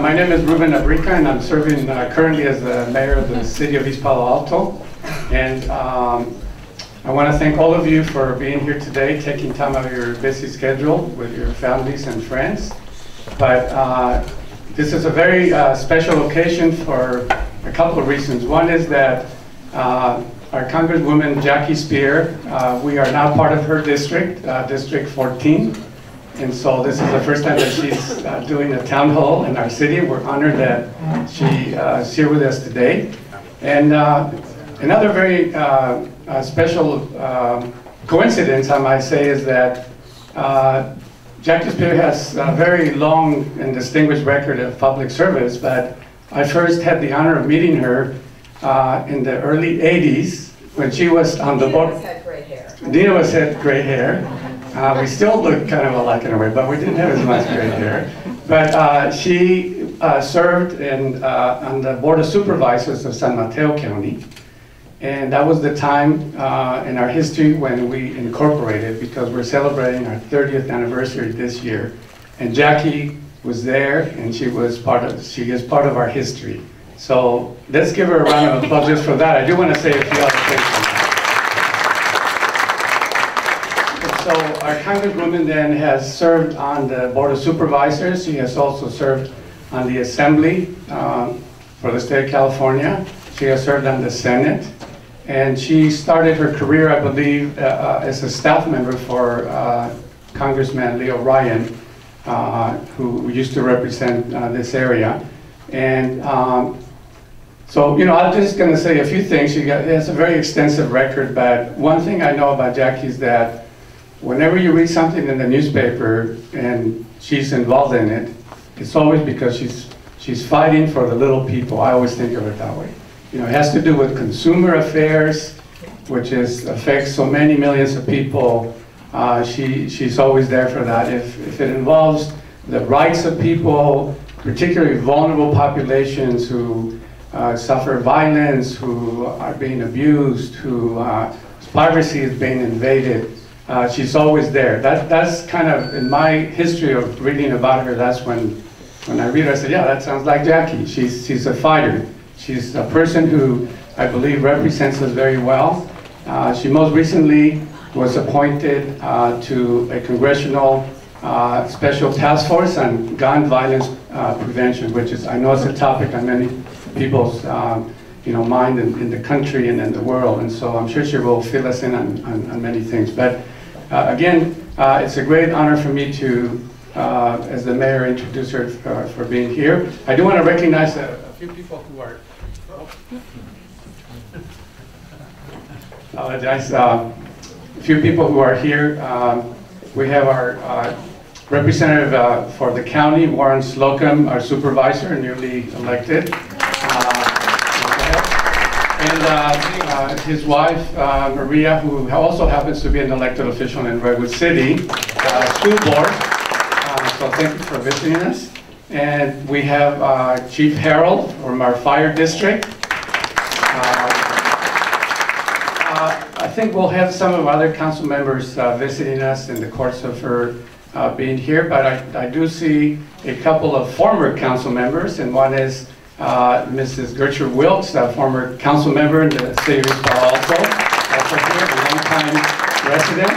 My name is Ruben Abrica, and I'm serving currently as the mayor of the city of East Palo Alto. And I want to thank all of you for being here today, taking time out of your busy schedule with your families and friends. But this is a very special occasion for a couple of reasons. One is that our Congresswoman Jackie Speier, we are now part of her district, District 14. And so this is the first time that she's doing a town hall in our city. We're honored that she is here with us today. And another very special coincidence, I might say, is that Jackie Speier has a very long and distinguished record of public service, but I first had the honor of meeting her in the early 80s when she was on the board. Had gray hair. Dina was had gray hair. We still look kind of alike in a way, but we didn't have as much gray hair. But she served on the Board of Supervisors of San Mateo County. And that was the time in our history when we incorporated, because we're celebrating our 30th anniversary this year. And Jackie was there, and she is part of our history. So let's give her a round of applause just for that. I do want to say a few other things. So our Congresswoman then has served on the Board of Supervisors. She has also served on the Assembly for the state of California. She has served on the Senate. And she started her career, I believe, as a staff member for Congressman Leo Ryan, who used to represent this area. And so, you know, I'm just going to say a few things. She has a very extensive record, but one thing I know about Jackie is that whenever you read something in the newspaper and she's involved in it, it's always because she's fighting for the little people. I always think of it that way. You know, it has to do with consumer affairs, which affects so many millions of people. She's always there for that. If it involves the rights of people, particularly vulnerable populations who suffer violence, who are being abused, who privacy is being invaded, she's always there. That's kind of, in my history of reading about her, that's when I read her, I said, yeah, that sounds like Jackie. She's a fighter. She's a person who I believe represents us very well. She most recently was appointed to a congressional special task force on gun violence prevention, which is, I know it's a topic on many people's mind in the country and in the world. And so I'm sure she will fill us in on many things. But again, it's a great honor for me to, as the mayor, introduce her for being here. I do want to recognize a few people who are, apologize, a few people who are here. We have our representative for the county, Warren Slocum, our supervisor, newly elected. And his wife, Maria, who also happens to be an elected official in Redwood City School Board. So thank you for visiting us. And we have Chief Harold from our fire district. I think we'll have some of our other council members visiting us in the course of her being here, but I do see a couple of former council members, and one is Mrs. Gertrude Wilkes, a former council member in the city of East Palo Alto, also here, a long-time resident.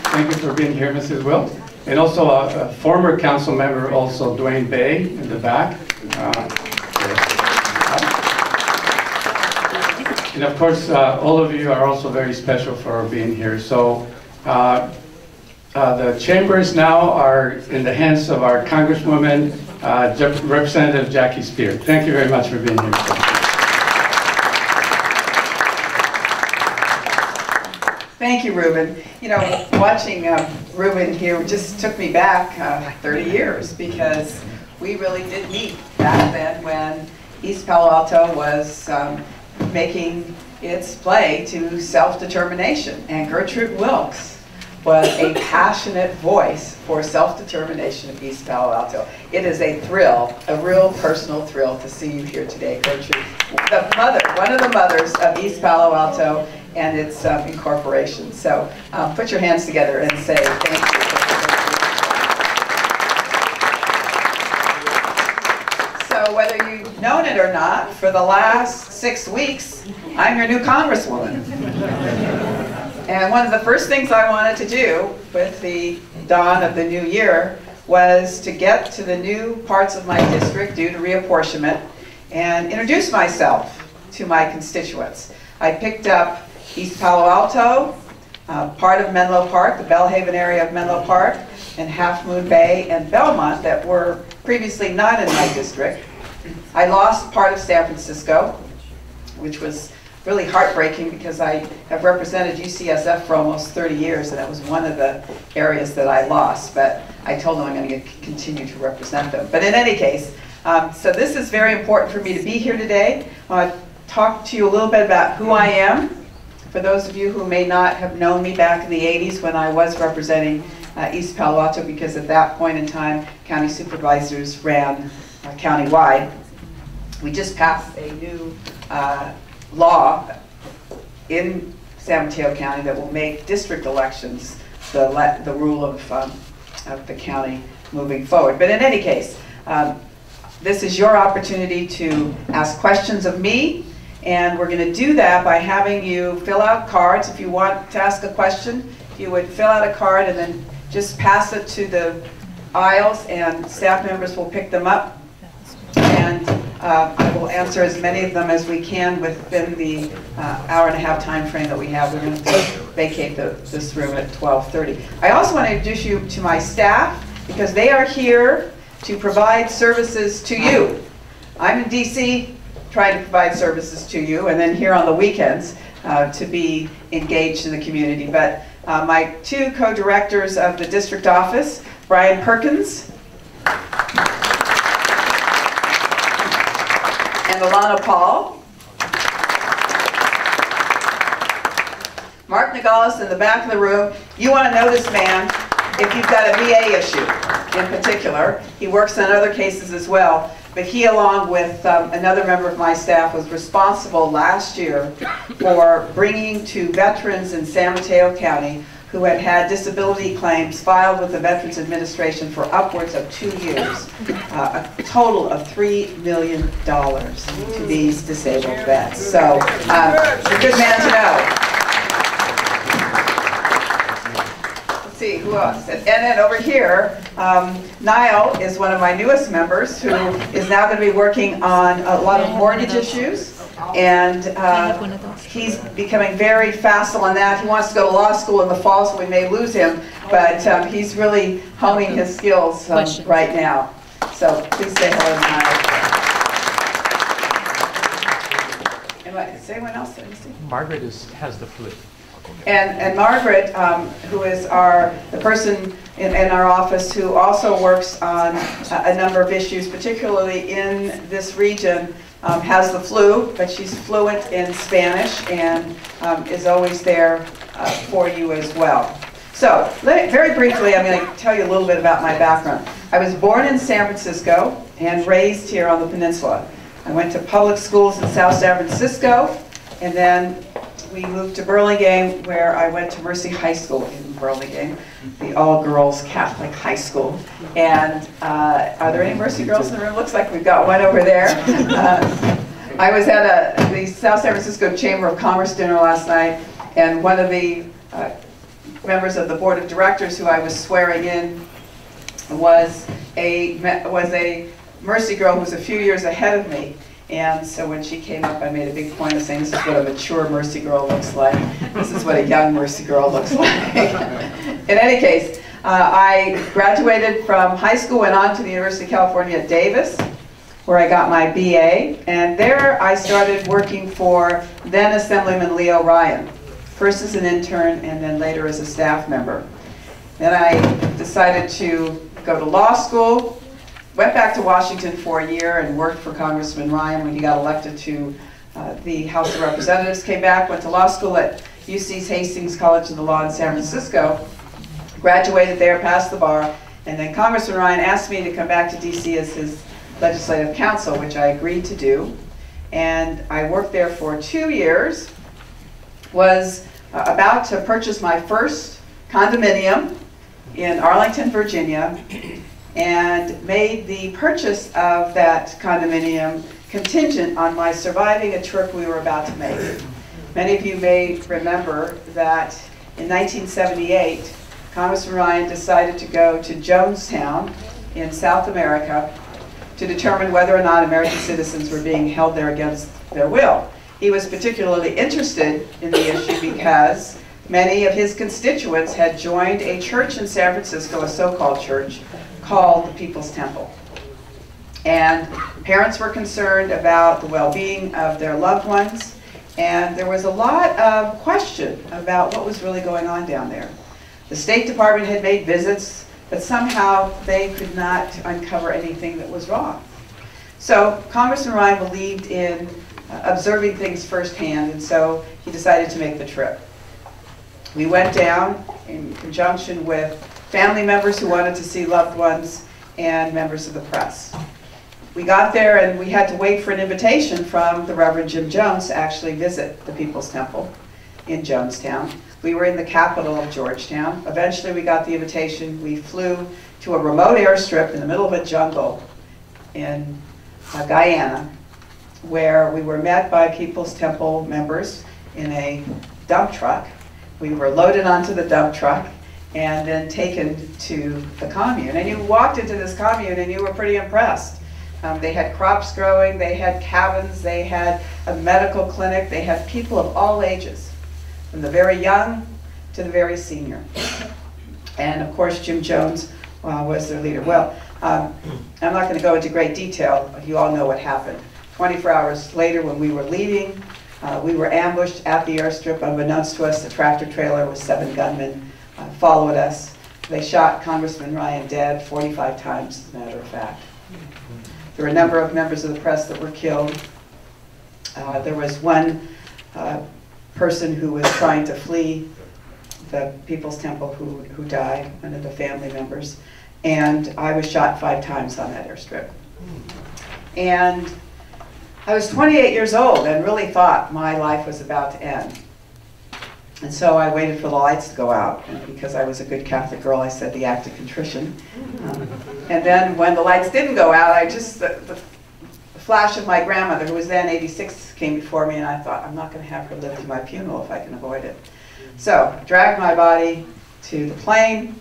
Thank you for being here, Mrs. Wilkes. And also a former council member, also Dwayne Bay in the back. And of course, all of you are also very special for being here. So the chambers now are in the hands of our Congresswoman, Representative Jackie Speier. Thank you very much for being here. Thank you, Ruben. You know, watching Ruben here just took me back 30 years, because we really did meet back then when East Palo Alto was making its play to self-determination, and Gertrude Wilkes was a passionate voice for self-determination of East Palo Alto. It is a thrill, a real personal thrill to see you here today, Gertrude. The mother, one of the mothers of East Palo Alto and its incorporation. So put your hands together and say thank you. So whether you've known it or not, for the last 6 weeks, I'm your new Congresswoman. And one of the first things I wanted to do with the dawn of the new year was to get to the new parts of my district due to reapportionment and introduce myself to my constituents. I picked up East Palo Alto, part of Menlo Park, the Bellhaven area of Menlo Park, and Half Moon Bay and Belmont that were previously not in my district. I lost part of San Francisco, which was really heartbreaking because I have represented UCSF for almost 30 years, and that was one of the areas that I lost, but I told them I'm going to continue to represent them. But in any case, so this is very important for me to be here today. I want to talk to you a little bit about who I am. For those of you who may not have known me back in the 80s when I was representing East Palo Alto, because at that point in time, county supervisors ran countywide. We just passed a new law in San Mateo County that will make district elections the rule of the county moving forward. But in any case, this is your opportunity to ask questions of me, and we're going to do that by having you fill out cards. If you want to ask a question, you would fill out a card and then just pass it to the aisles, and staff members will pick them up. And I will answer as many of them as we can within the hour-and-a-half time frame that we have. We're going to vacate this room at 12:30. I also want to introduce you to my staff, because they are here to provide services to you. I'm in DC trying to provide services to you, and then here on the weekends to be engaged in the community. But my two co-directors of the district office, Brian Perkins and Alana Paul. Mark Nagalis in the back of the room. You want to know this man if you've got a VA issue in particular. He works on other cases as well, but he, along with another member of my staff, was responsible last year for bringing to veterans in San Mateo County who had had disability claims filed with the Veterans Administration for upwards of 2 years, a total of $3 million to these disabled vets. So, a good man to know. Let's see, who else? And then over here, Niall is one of my newest members who is now going to be working on a lot of mortgage issues. And he's becoming very facile on that. He wants to go to law school in the fall, so we may lose him. But he's really honing his skills right now. So please say hello to Niall. Is anyone else that I see? Margaret has the flute. And Margaret, who is the person in our office who also works on a number of issues, particularly in this region, has the flu, but she's fluent in Spanish and is always there for you as well. So, very briefly, I'm going to tell you a little bit about my background. I was born in San Francisco and raised here on the peninsula. I went to public schools in South San Francisco, and then we moved to Burlingame, where I went to Mercy High School in Burlingame, the all-girls Catholic high school. And are there any Mercy girls in the room? Looks like we've got one over there. I was at the South San Francisco Chamber of Commerce dinner last night, and one of the members of the board of directors who I was swearing in was a Mercy girl who was a few years ahead of me. And so when she came up, I made a big point of saying, this is what a mature Mercy girl looks like. This is what a young Mercy girl looks like. In any case, I graduated from high school, went on to the University of California at Davis, where I got my BA. And there I started working for then Assemblyman Leo Ryan, first as an intern and then later as a staff member. Then I decided to go to law school. Went back to Washington for a year and worked for Congressman Ryan when he got elected to the House of Representatives. Came back, went to law school at UC's Hastings College of the Law in San Francisco. Graduated there, passed the bar, and then Congressman Ryan asked me to come back to DC as his legislative counsel, which I agreed to do. And I worked there for 2 years. Was about to purchase my first condominium in Arlington, Virginia. and made the purchase of that condominium contingent on my surviving a trip we were about to make. Many of you may remember that in 1978, Congressman Ryan decided to go to Jonestown in South America to determine whether or not American citizens were being held there against their will. He was particularly interested in the issue because many of his constituents had joined a church in San Francisco, a so-called church, called the People's Temple. And parents were concerned about the well-being of their loved ones, and there was a lot of question about what was really going on down there. The State Department had made visits, but somehow they could not uncover anything that was wrong. So Congressman Ryan believed in observing things firsthand, and so he decided to make the trip. We went down in conjunction with family members who wanted to see loved ones and members of the press. We got there and we had to wait for an invitation from the Reverend Jim Jones to actually visit the People's Temple in Jonestown. We were in the capital of Georgetown. Eventually we got the invitation. We flew to a remote airstrip in the middle of a jungle in Guyana, where we were met by People's Temple members in a dump truck. We were loaded onto the dump truck and then taken to the commune. And you walked into this commune and you were pretty impressed. They had crops growing, they had cabins, they had a medical clinic, they had people of all ages, from the very young to the very senior. And of course Jim Jones was their leader. Well, I'm not going to go into great detail. You all know what happened. 24 hours later when we were leaving, we were ambushed at the airstrip. Unbeknownst to us, the tractor trailer with 7 gunmen followed us. They shot Congressman Ryan dead 45 times, as a matter of fact. There were a number of members of the press that were killed. There was one person who was trying to flee the People's Temple who died, one of the family members. And I was shot 5 times on that airstrip. And I was 28 years old and really thought my life was about to end. And so I waited for the lights to go out. And because I was a good Catholic girl, I said the act of contrition. And then when the lights didn't go out, the flash of my grandmother, who was then 86, came before me, and I thought, I'm not going to have her live to my funeral if I can avoid it. So dragged my body to the plane.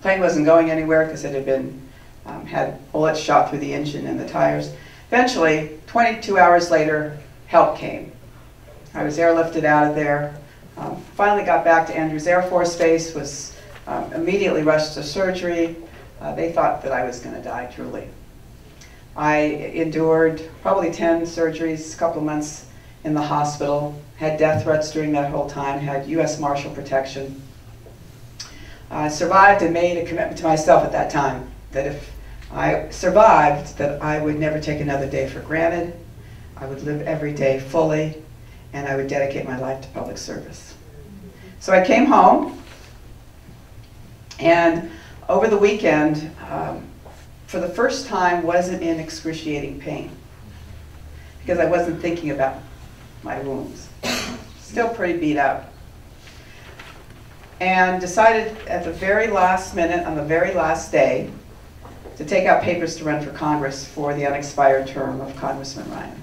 Plane wasn't going anywhere because it had been had bullets shot through the engine and the tires. Eventually, 22 hours later, help came. I was airlifted out of there. Finally got back to Andrews Air Force Base, was immediately rushed to surgery. They thought that I was going to die, truly. I endured probably 10 surgeries, a couple of months in the hospital, had death threats during that whole time, had U.S. Marshal protection. I survived and made a commitment to myself at that time that if I survived, that I would never take another day for granted. I would live every day fully, and I would dedicate my life to public service. So I came home, and over the weekend, for the first time, wasn't in excruciating pain, because I wasn't thinking about my wounds. Still pretty beat up. And decided at the very last minute, on the very last day, to take out papers to run for Congress for the unexpired term of Congressman Ryan.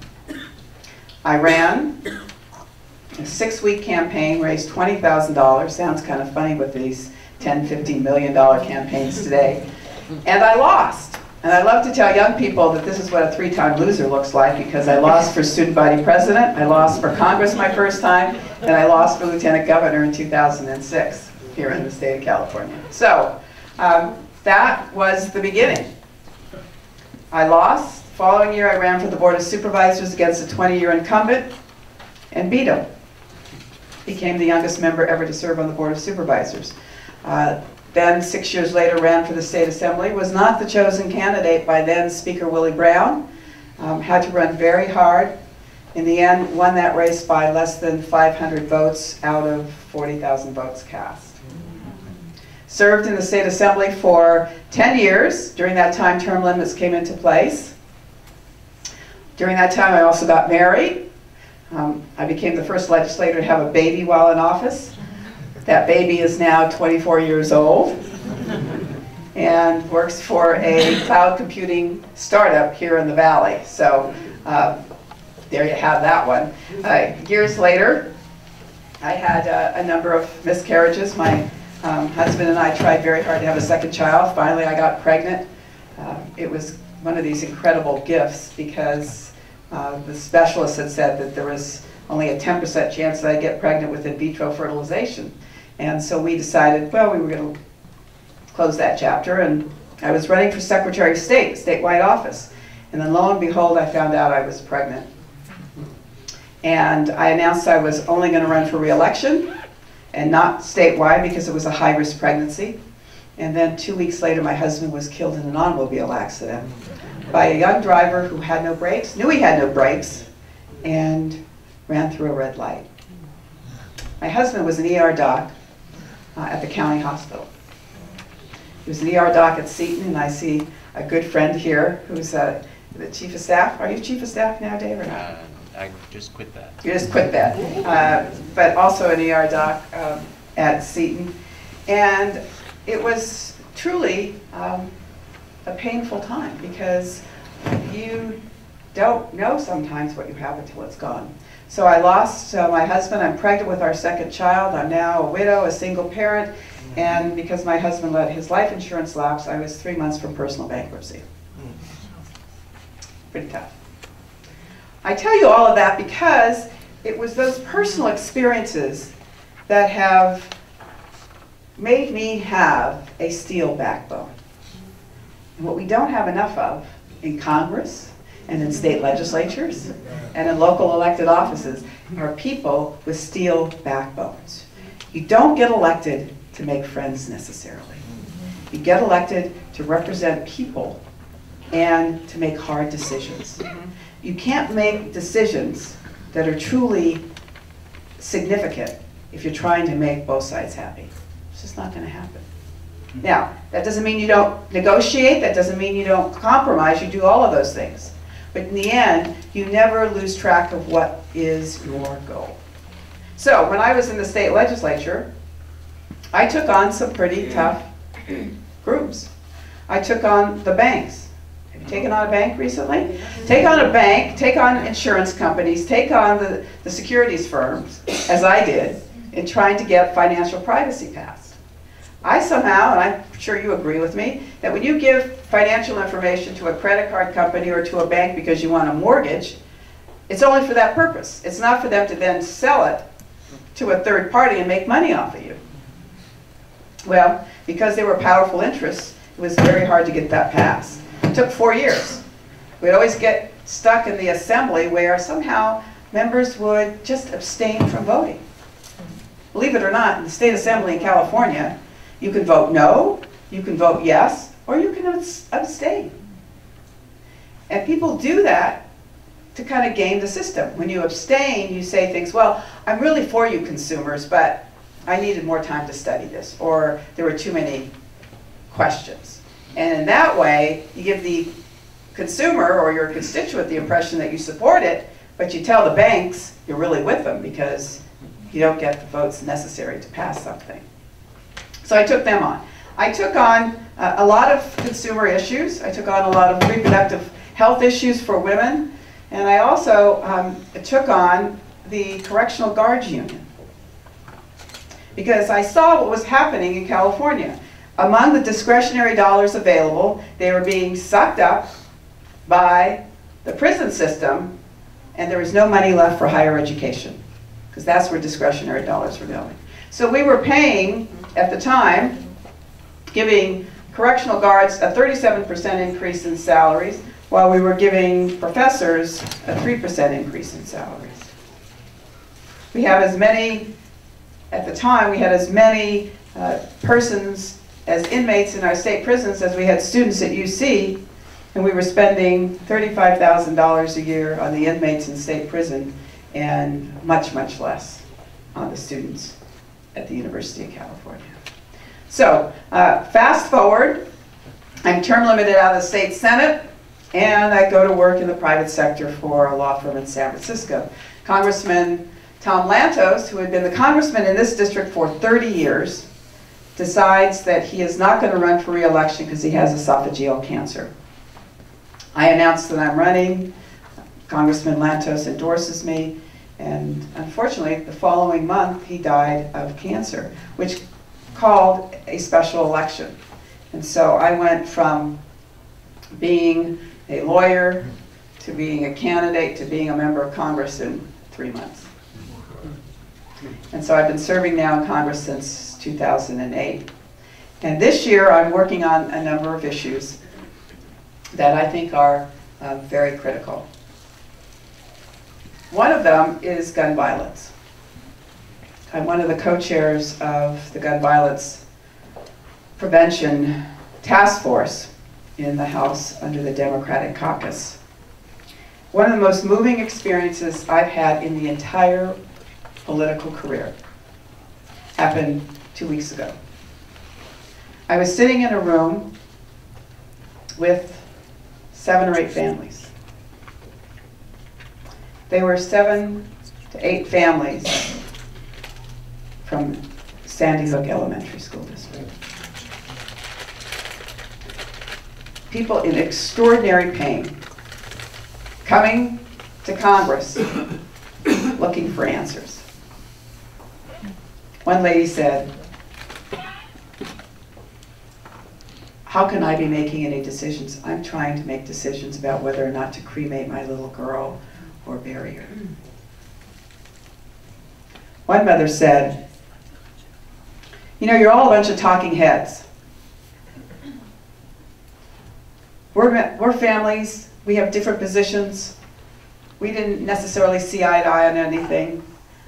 I ran a 6-week campaign, raised $20,000. Sounds kind of funny with these $10, $15 million campaigns today. And I lost. And I love to tell young people that this is what a 3-time loser looks like, because I lost for student body president, I lost for Congress my first time, and I lost for lieutenant governor in 2006 here in the state of California. So that was the beginning. I lost. The following year I ran for the Board of Supervisors against a 20-year incumbent and beat him. Became the youngest member ever to serve on the Board of Supervisors. Then 6 years later ran for the State Assembly, was not the chosen candidate by then Speaker Willie Brown, had to run very hard. In the end, won that race by less than 500 votes out of 40,000 votes cast. Served in the State Assembly for 10 years. During that time, term limits came into place. During that time, I also got married. I became the first legislator to have a baby while in office. That baby is now 24 years old. and works for a cloud computing startup here in the Valley. So there you have that one. Years later, I had a number of miscarriages. My husband and I tried very hard to have a second child. Finally, I got pregnant. It was one of these incredible gifts because the specialist had said that there was only a 10% chance that I'd get pregnant with in vitro fertilization. And so we decided, well, we were going to close that chapter, and I was running for Secretary of State, statewide office. And then lo and behold, I found out I was pregnant. And I announced I was only going to run for re-election and not statewide because it was a high-risk pregnancy. And then 2 weeks later, my husband was killed in an automobile accident by a young driver who had no brakes, knew he had no brakes, and ran through a red light. My husband was an ER doc at the county hospital. He was an ER doc at Seton, and I see a good friend here who's the chief of staff. Are you chief of staff now, Dave, or not? I just quit that. You just quit that. But also an ER doc at Seton. And it was truly a painful time because you don't know sometimes what you have until it's gone. So I lost my husband. I'm pregnant with our second child. I'm now a widow, a single parent. And because my husband let his life insurance lapse, I was 3 months from personal bankruptcy. Pretty tough. I tell you all of that because it was those personal experiences that have made me have a steel backbone. And what we don't have enough of in Congress and in state legislatures and in local elected offices are people with steel backbones. You don't get elected to make friends necessarily. You get elected to represent people and to make hard decisions. You can't make decisions that are truly significant if you're trying to make both sides happy. It's just not going to happen. Now, that doesn't mean you don't negotiate, that doesn't mean you don't compromise, you do all of those things. But in the end, you never lose track of what is your goal. So, when I was in the state legislature, I took on some pretty tough groups. I took on the banks. Have you taken on a bank recently? Take on a bank, take on insurance companies, take on the securities firms, as I did, in trying to get financial privacy passed. I somehow, and I'm sure you agree with me, that when you give financial information to a credit card company or to a bank because you want a mortgage, it's only for that purpose. It's not for them to then sell it to a third party and make money off of you. Well, because they were powerful interests, it was very hard to get that passed. It took 4 years. We'd always get stuck in the assembly where somehow members would just abstain from voting. Believe it or not, in the state assembly in California, you can vote no, you can vote yes, or you can abstain. And people do that to kind of game the system. When you abstain, you say things, well, I'm really for you consumers, but I needed more time to study this, or there were too many questions. And in that way, you give the consumer or your constituent the impression that you support it, but you tell the banks you're really with them because you don't get the votes necessary to pass something. So I took them on. I took on a lot of consumer issues. I took on a lot of reproductive health issues for women. And I also took on the Correctional Guards Union, because I saw what was happening in California. Among the discretionary dollars available, they were being sucked up by the prison system, and there was no money left for higher education, because that's where discretionary dollars were going. So we were paying, at the time, giving correctional guards a 37% increase in salaries, while we were giving professors a 3% increase in salaries. We have as many, at the time, we had as many persons as inmates in our state prisons as we had students at UC, and we were spending $35,000 a year on the inmates in state prison and much, much less on the students at the University of California. So, fast forward, I'm term limited out of the state Senate, and I go to work in the private sector for a law firm in San Francisco. Congressman Tom Lantos, who had been the congressman in this district for 30 years, decides that he is not going to run for re-election because he has esophageal cancer. I announced that I'm running. Congressman Lantos endorses me, and unfortunately, the following month, he died of cancer, which called a special election. And so I went from being a lawyer to being a candidate to being a member of Congress in 3 months. And so I've been serving now in Congress since 2008. And this year, I'm working on a number of issues that I think are very critical. One of them is gun violence. I'm one of the co-chairs of the Gun Violence Prevention Task Force in the House under the Democratic Caucus. One of the most moving experiences I've had in the entire political career happened 2 weeks ago. I was sitting in a room with 7 or 8 families. They were 7 to 8 families from Sandy Hook Elementary School District. People in extraordinary pain coming to Congress looking for answers. One lady said, "How can I be making any decisions? I'm trying to make decisions about whether or not to cremate my little girl or bury her." One mother said, "You know, you're all a bunch of talking heads. We're families, we have different positions. We didn't necessarily see eye to eye on anything,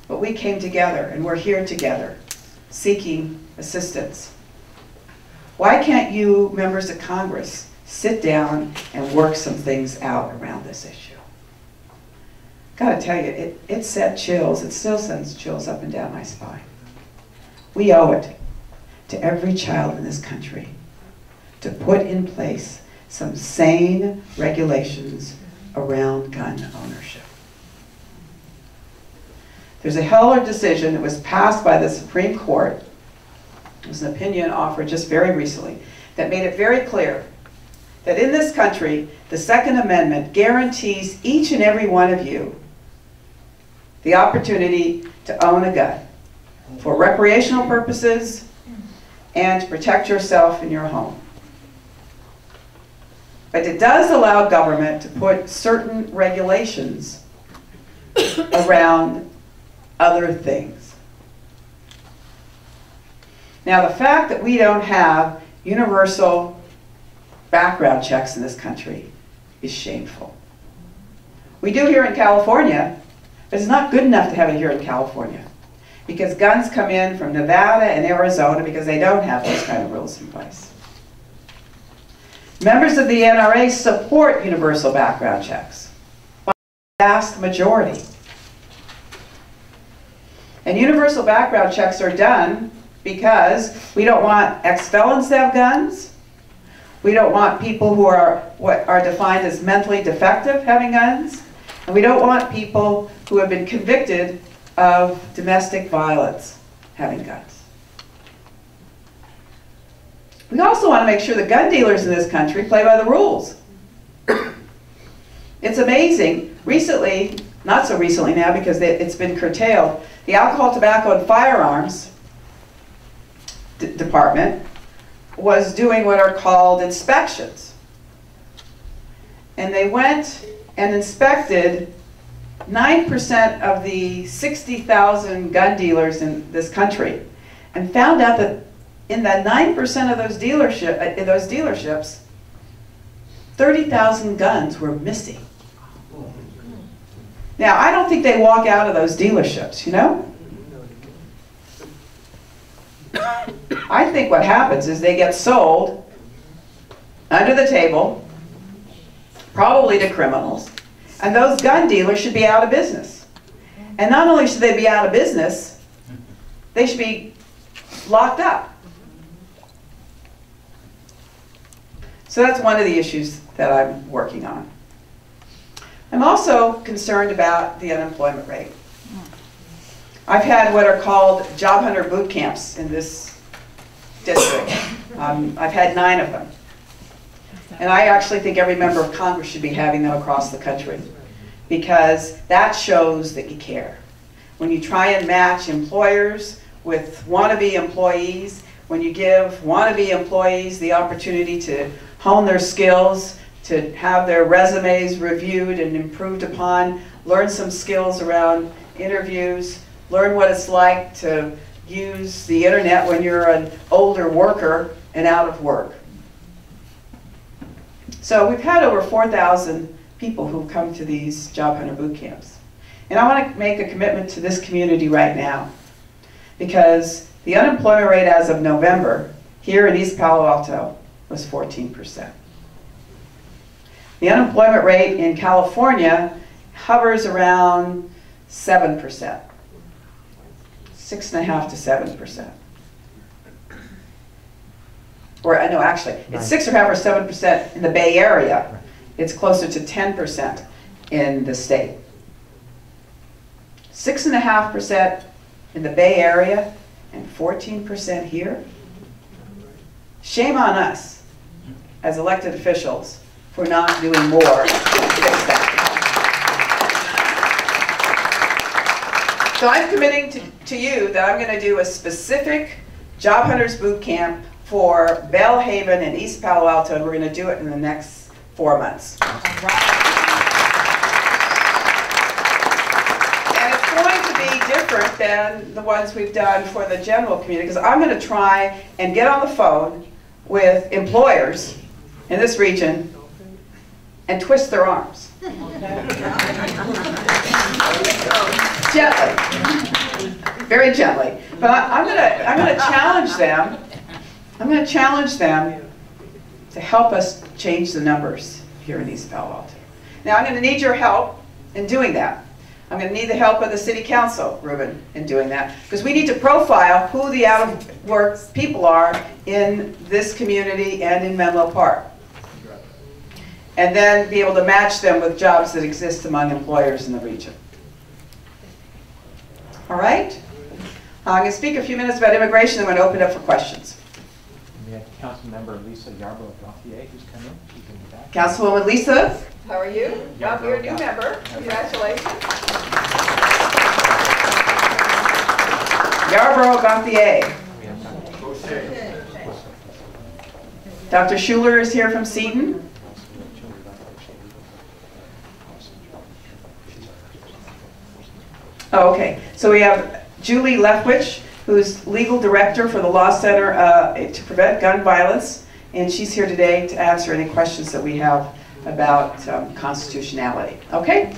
but we came together and we're here together, seeking assistance. Why can't you, members of Congress, sit down and work some things out around this issue?" Gotta tell you, it sent chills, it still sends chills up and down my spine. We owe it to every child in this country to put in place some sane regulations around gun ownership. There's a Heller decision that was passed by the Supreme Court. It was an opinion offered just very recently that made it very clear that in this country, the Second Amendment guarantees each and every one of you the opportunity to own a gun for recreational purposes and to protect yourself in your home. But it does allow government to put certain regulations around other things. Now, the fact that we don't have universal background checks in this country is shameful. We do here in California, but it's not good enough to have it here in California, because guns come in from Nevada and Arizona because they don't have those kind of rules in place. Members of the NRA support universal background checks by the vast majority. And universal background checks are done because we don't want ex-felons to have guns. We don't want people who are what are defined as mentally defective having guns. And we don't want people who have been convicted of domestic violence having guns. We also want to make sure the gun dealers in this country play by the rules. It's amazing. Recently, not so recently now because it's been curtailed, the Alcohol, Tobacco, and Firearms Department was doing what are called inspections. And they went and inspected 9% of the 60,000 gun dealers in this country and found out that in that 9% of those dealerships, 30,000 guns were missing. Now, I don't think they walk out of those dealerships, you know? I think what happens is they get sold under the table, probably to criminals, and those gun dealers should be out of business. And not only should they be out of business, they should be locked up. So that's one of the issues that I'm working on. I'm also concerned about the unemployment rate. I've had what are called job hunter boot camps in this district. I've had 9 of them. And I actually think every member of Congress should be having them across the country, because that shows that you care. When you try and match employers with wannabe employees, when you give wannabe employees the opportunity to hone their skills, to have their resumes reviewed and improved upon, learn some skills around interviews, learn what it's like to use the internet when you're an older worker and out of work. So we've had over 4,000 people who've come to these job hunter boot camps. And I want to make a commitment to this community right now, because the unemployment rate as of November here in East Palo Alto was 14%. The unemployment rate in California hovers around 7%, 6.5% to 7%. Or no, actually, it's 6.5% or 7% in the Bay Area. It's closer to 10% in the state. 6.5% in the Bay Area and 14% here. Shame on us as elected officials for not doing more to fix that. So I'm committing to you that I'm going to do a specific Job Hunters Boot Camp for Bellhaven and East Palo Alto, and we're going to do it in the next 4 months. And it's going to be different than the ones we've done for the general community, because I'm going to try and get on the phone with employers in this region and twist their arms. Gently, very gently. But I'm going to challenge them. I'm going to challenge them to help us change the numbers here in East Palo Alto. Now I'm going to need your help in doing that. I'm going to need the help of the City Council, Ruben, in doing that, because we need to profile who the out-of-work people are in this community and in Menlo Park, and then be able to match them with jobs that exist among employers in the region. All right? I'm going to speak a few minutes about immigration, and I'm going to open it up for questions. We have Councilmember Lisa Yarborough-Gauthier who's come in. She can be back. Councilwoman Lisa, how are you? You're a new member. Congratulations. Yarborough-Gauthier. Dr. Schuler is here from Seton. Oh, okay. So we have Julie Lefwich, who's legal director for the Law Center to Prevent Gun Violence, and she's here today to answer any questions that we have about constitutionality. Okay?